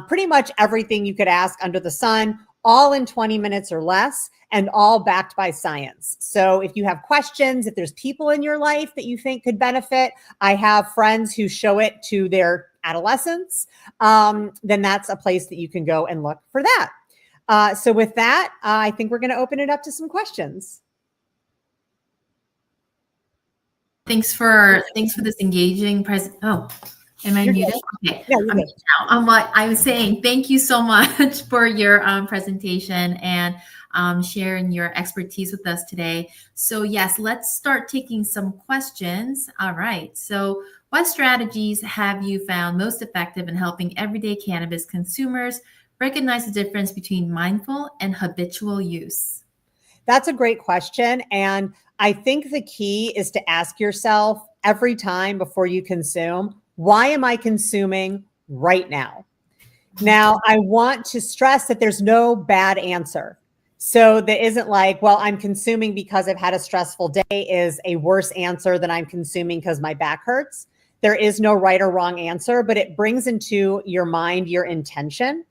Pretty much everything you could ask under the sun, all in 20 minutes or less, and all backed by science. So if you have questions, if there's people in your life that you think could benefit, I have friends who show it to their adolescents, then that's a place that you can go and look for that. So with that, I think we're going to open it up to some questions. Thanks for this engaging Am I You're muted? good. Okay, Yeah, you're I'm good. muted now. What I was saying, thank you so much for your presentation and sharing your expertise with us today. So yes, let's start taking some questions. All right. So what strategies have you found most effective in helping everyday cannabis consumers recognize the difference between mindful and habitual use? That's a great question. And I think the key is to ask yourself every time before you consume, why am I consuming right now? Now, I want to stress that there's no bad answer. So there isn't like, well, I'm consuming because I've had a stressful day is a worse answer than I'm consuming because my back hurts. There is no right or wrong answer, but it brings into your mind your intention.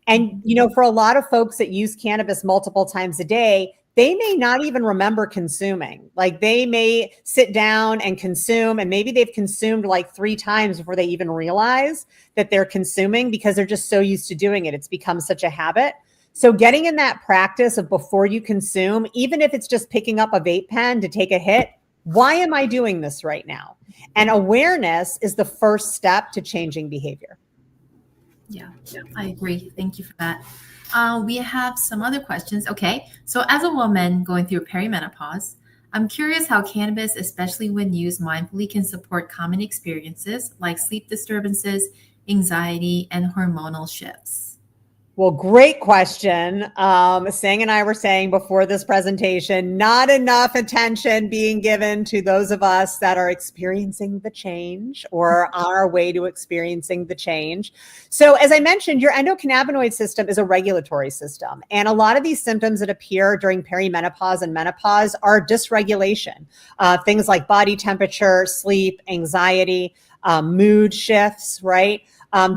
And, for a lot of folks that use cannabis multiple times a day, they may not even remember consuming. Like they may sit down and consume, and maybe they've consumed like 3 times before they even realize that they're consuming because they're just so used to doing it. It's become such a habit. So getting in that practice of before you consume, even if it's just picking up a vape pen to take a hit, why am I doing this right now? And awareness is the first step to changing behavior. Yeah, I agree. Thank you for that. We have some other questions. Okay, so as a woman going through perimenopause, I'm curious how cannabis, especially when used mindfully, can support common experiences like sleep disturbances, anxiety, and hormonal shifts. Well, great question. Sang and I were saying before this presentation, not enough attention being given to those of us that are experiencing the change or on our way to experiencing the change. So, as I mentioned, your endocannabinoid system is a regulatory system. And a lot of these symptoms that appear during perimenopause and menopause are dysregulation. Things like body temperature, sleep, anxiety, mood shifts, right?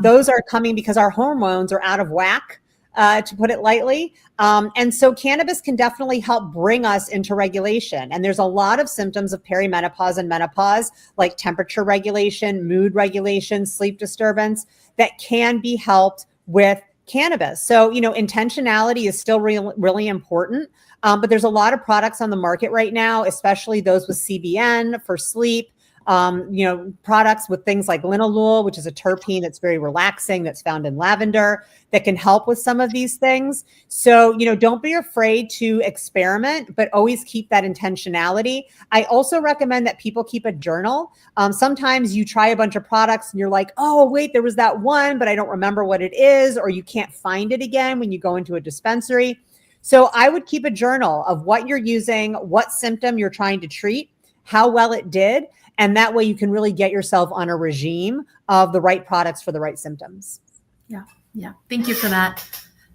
Those are coming because our hormones are out of whack, to put it lightly. And so cannabis can definitely help bring us into regulation. And there's a lot of symptoms of perimenopause and menopause, like temperature regulation, mood regulation, sleep disturbance, that can be helped with cannabis. So, intentionality is still really important. But there's a lot of products on the market right now, especially those with CBN for sleep. Products with things like linalool, which is a terpene that's very relaxing, that's found in lavender, that can help with some of these things. So, don't be afraid to experiment, but always keep that intentionality. I also recommend that people keep a journal. Sometimes you try a bunch of products and you're like, oh, wait, there was that one, but I don't remember what it is, or you can't find it again when you go into a dispensary. So I would keep a journal of what you're using, what symptom you're trying to treat, how well it did. And that way you can really get yourself on a regime of the right products for the right symptoms. Yeah. Thank you for that.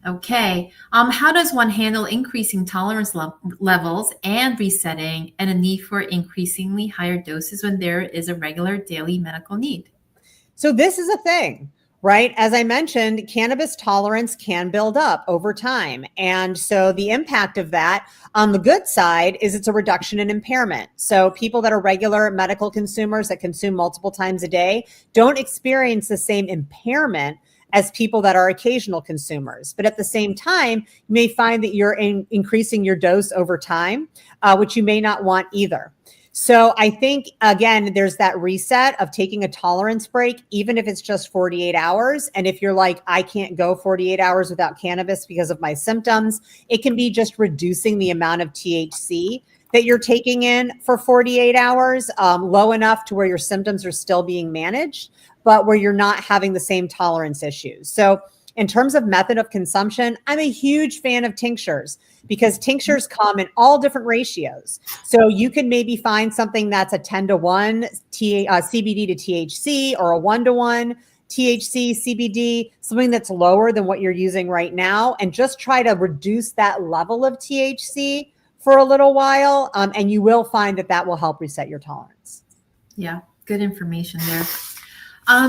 Okay. How does one handle increasing tolerance levels and resetting and a need for increasingly higher doses when there is a regular daily medical need? So this is a thing, right? As I mentioned, cannabis tolerance can build up over time. And so the impact of that on the good side is it's a reduction in impairment. So people that are regular medical consumers that consume multiple times a day don't experience the same impairment as people that are occasional consumers. But at the same time, you may find that you're increasing your dose over time, which you may not want either. So I think, again, there's that reset of taking a tolerance break, even if it's just 48 hours. And if you're like, I can't go 48 hours without cannabis because of my symptoms, it can be just reducing the amount of THC that you're taking in for 48 hours, low enough to where your symptoms are still being managed, but where you're not having the same tolerance issues. So in terms of method of consumption, I'm a huge fan of tinctures because tinctures come in all different ratios. So you can maybe find something that's a 10-to-1 CBD to THC, or a 1-to-1 THC, CBD, something that's lower than what you're using right now, and just try to reduce that level of THC for a little while. And you will find that will help reset your tolerance. Yeah, good information there.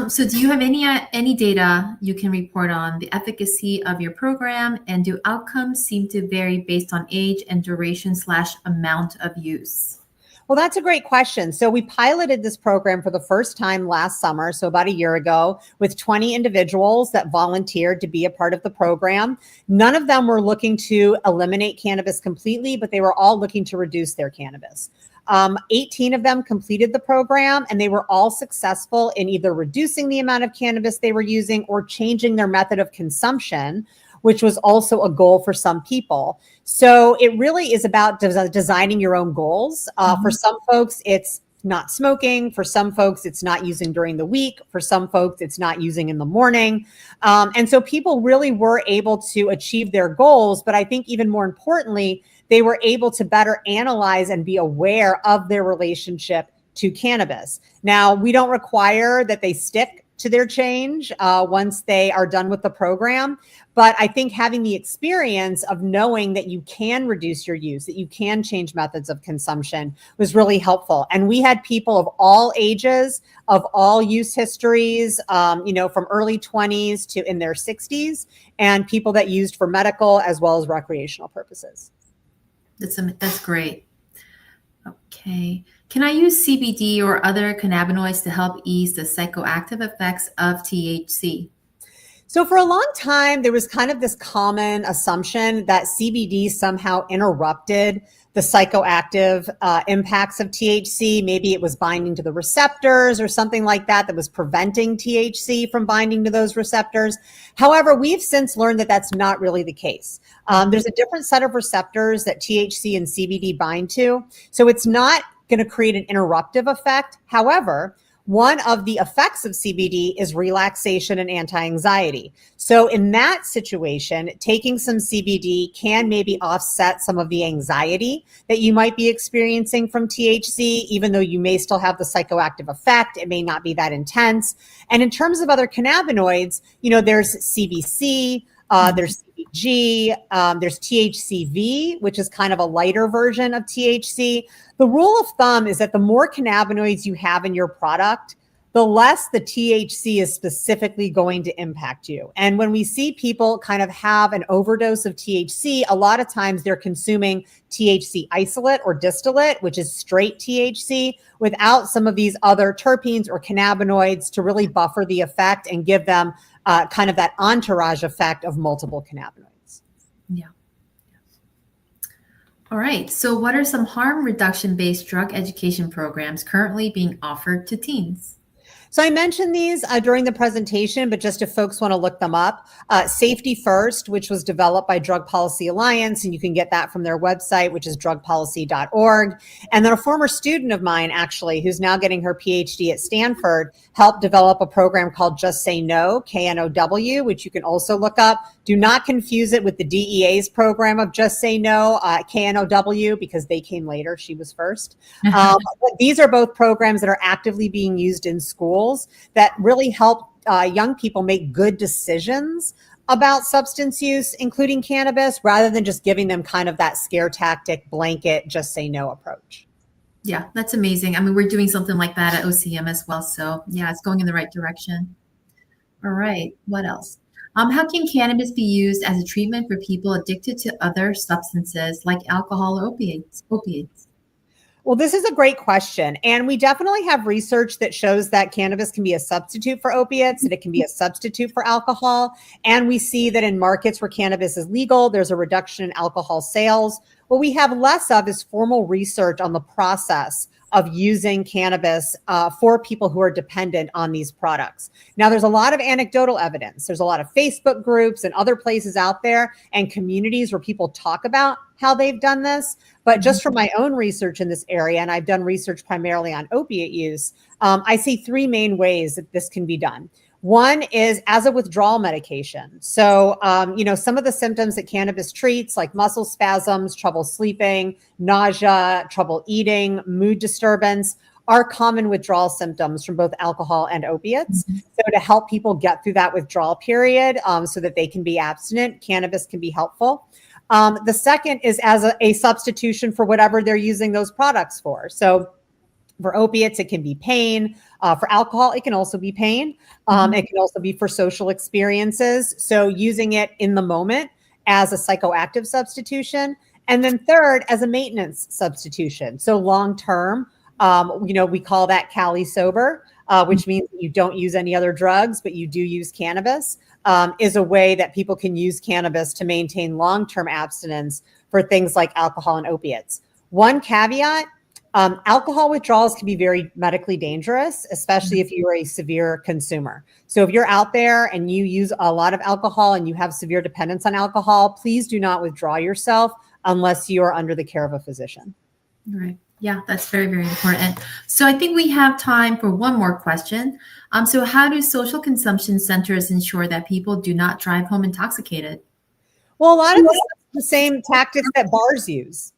So do you have any data you can report on the efficacy of your program, and do outcomes seem to vary based on age and duration/amount of use? Well, that's a great question. So we piloted this program for the first time last summer, so about a year ago, with 20 individuals that volunteered to be a part of the program. None of them were looking to eliminate cannabis completely, but they were all looking to reduce their cannabis. 18 of them completed the program, and they were all successful in either reducing the amount of cannabis they were using or changing their method of consumption, which was also a goal for some people. So it really is about designing your own goals. For some folks, it's not smoking. For some folks, it's not using during the week. For some folks, it's not using in the morning. And so people really were able to achieve their goals. But I think even more importantly, they were able to better analyze and be aware of their relationship to cannabis. Now, we don't require that they stick to their change once they are done with the program. But I think having the experience of knowing that you can reduce your use, that you can change methods of consumption was really helpful. And we had people of all ages, of all use histories, from early 20s to in their 60s, and people that used for medical as well as recreational purposes. That's great. Okay. Can I use CBD or other cannabinoids to help ease the psychoactive effects of THC? So for a long time, there was kind of this common assumption that CBD somehow interrupted the psychoactive impacts of THC. Maybe it was binding to the receptors or something like that was preventing THC from binding to those receptors. However, we've since learned that that's not really the case. There's a different set of receptors that THC and CBD bind to. So it's not going to create an interruptive effect. However, one of the effects of CBD is relaxation and anti-anxiety. So in that situation, taking some CBD can maybe offset some of the anxiety that you might be experiencing from THC, even though you may still have the psychoactive effect. It may not be that intense. And in terms of other cannabinoids, there's CBC, there's CBG, there's THCV, which is kind of a lighter version of THC. The rule of thumb is that the more cannabinoids you have in your product, the less the THC is specifically going to impact you. And when we see people kind of have an overdose of THC, a lot of times they're consuming THC isolate or distillate, which is straight THC, without some of these other terpenes or cannabinoids to really buffer the effect and give them kind of that entourage effect of multiple cannabinoids. Yeah. All right. So what are some harm reduction-based drug education programs currently being offered to teens? So I mentioned these during the presentation, but just if folks want to look them up, Safety First, which was developed by Drug Policy Alliance, and you can get that from their website, which is drugpolicy.org. And then a former student of mine, actually, who's now getting her PhD at Stanford, helped develop a program called Just Say No, KNOW, which you can also look up. Do not confuse it with the DEA's program of Just Say No, KNOW, because they came later. She was first. But these are both programs that are actively being used in schools that really help young people make good decisions about substance use, including cannabis, rather than just giving them kind of that scare tactic, blanket, just say no approach. Yeah, that's amazing. I mean, we're doing something like that at OCM as well. So yeah, it's going in the right direction. All right. What else? How can cannabis be used as a treatment for people addicted to other substances like alcohol or opiates? Well, this is a great question. And we definitely have research that shows that cannabis can be a substitute for opiates, and it can be a substitute for alcohol. And we see that in markets where cannabis is legal, there's a reduction in alcohol sales. What we have less of is formal research on the process of using cannabis for people who are dependent on these products. Now, there's a lot of anecdotal evidence. There's a lot of Facebook groups and other places out there and communities where people talk about how they've done this. But just from my own research in this area, and I've done research primarily on opiate use, I see three main ways that this can be done. One is as a withdrawal medication. So, some of the symptoms that cannabis treats, like muscle spasms, trouble sleeping, nausea, trouble eating, mood disturbance, are common withdrawal symptoms from both alcohol and opiates. So to help people get through that withdrawal period so that they can be abstinent, cannabis can be helpful. The second is as a substitution for whatever they're using those products for. So for opiates, it can be pain. For alcohol, it can also be pain. It can also be for social experiences. So using it in the moment as a psychoactive substitution. And then third, as a maintenance substitution. So long-term, we call that Cali sober, which means that you don't use any other drugs, but you do use cannabis, is a way that people can use cannabis to maintain long-term abstinence for things like alcohol and opiates. One caveat, Alcohol withdrawals can be very medically dangerous, especially if you're a severe consumer. So if you're out there and you use a lot of alcohol and you have severe dependence on alcohol, please do not withdraw yourself unless you are under the care of a physician. Right. Yeah, that's very, very important. So I think we have time for one more question. So how do social consumption centers ensure that people do not drive home intoxicated? Well, a lot of the same tactics that bars use,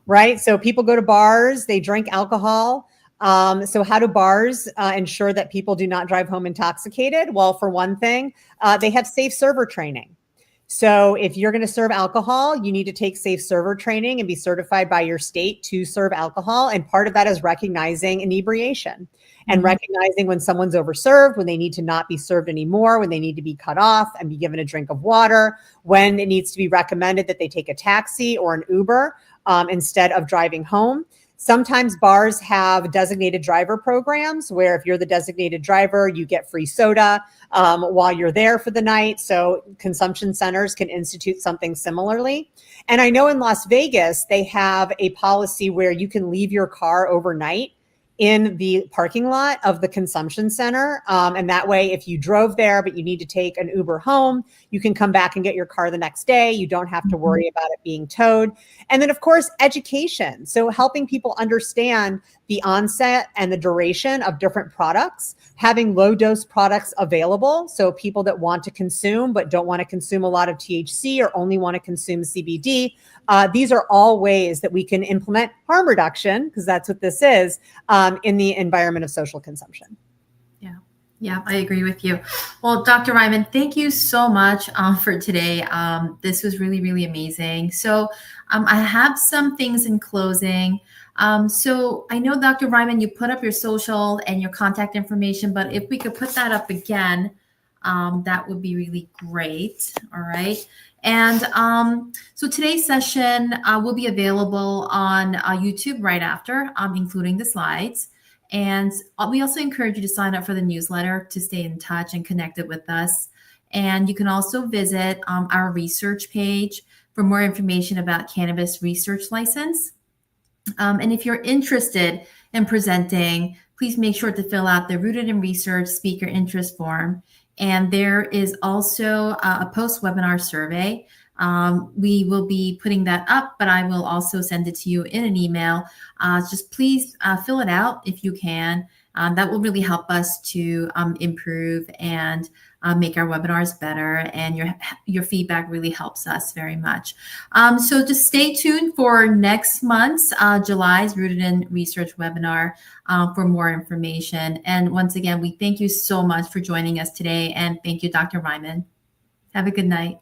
right? So people go to bars, they drink alcohol. So how do bars ensure that people do not drive home intoxicated? Well, for one thing, they have safe server training. So if you're going to serve alcohol, you need to take safe server training and be certified by your state to serve alcohol. And part of that is recognizing inebriation and recognizing when someone's overserved, when they need to not be served anymore, when they need to be cut off and be given a drink of water, when it needs to be recommended that they take a taxi or an Uber instead of driving home. Sometimes bars have designated driver programs where if you're the designated driver, you get free soda while you're there for the night. So consumption centers can institute something similarly. And I know in Las Vegas, they have a policy where you can leave your car overnight in the parking lot of the consumption center. And that way, if you drove there, but you need to take an Uber home, you can come back and get your car the next day. You don't have to worry about it being towed. And then, of course, education. So helping people understand the onset and the duration of different products, having low dose products available. So people that want to consume, but don't want to consume a lot of THC or only want to consume CBD. These are all ways that we can implement harm reduction, because that's what this is, in the environment of social consumption. Yeah, I agree with you. Well, Dr. Reiman, thank you so much for today. This was really, really amazing. So I have some things in closing. So I know, Dr. Reiman, you put up your social and your contact information, but if we could put that up again, that would be really great. All right. And so today's session will be available on YouTube right after, including the slides. And we also encourage you to sign up for the newsletter to stay in touch and connected with us. And you can also visit our research page for more information about cannabis research license. And if you're interested in presenting, please make sure to fill out the Rooted in Research Speaker Interest Form. And there is also a post-webinar survey. We will be putting that up, but I will also send it to you in an email. Just please fill it out if you can. That will really help us to improve and make our webinars better. And your feedback really helps us very much. So just stay tuned for next month's July's Rooted in Research webinar for more information. And once again, we thank you so much for joining us today. And thank you, Dr. Reiman. Have a good night.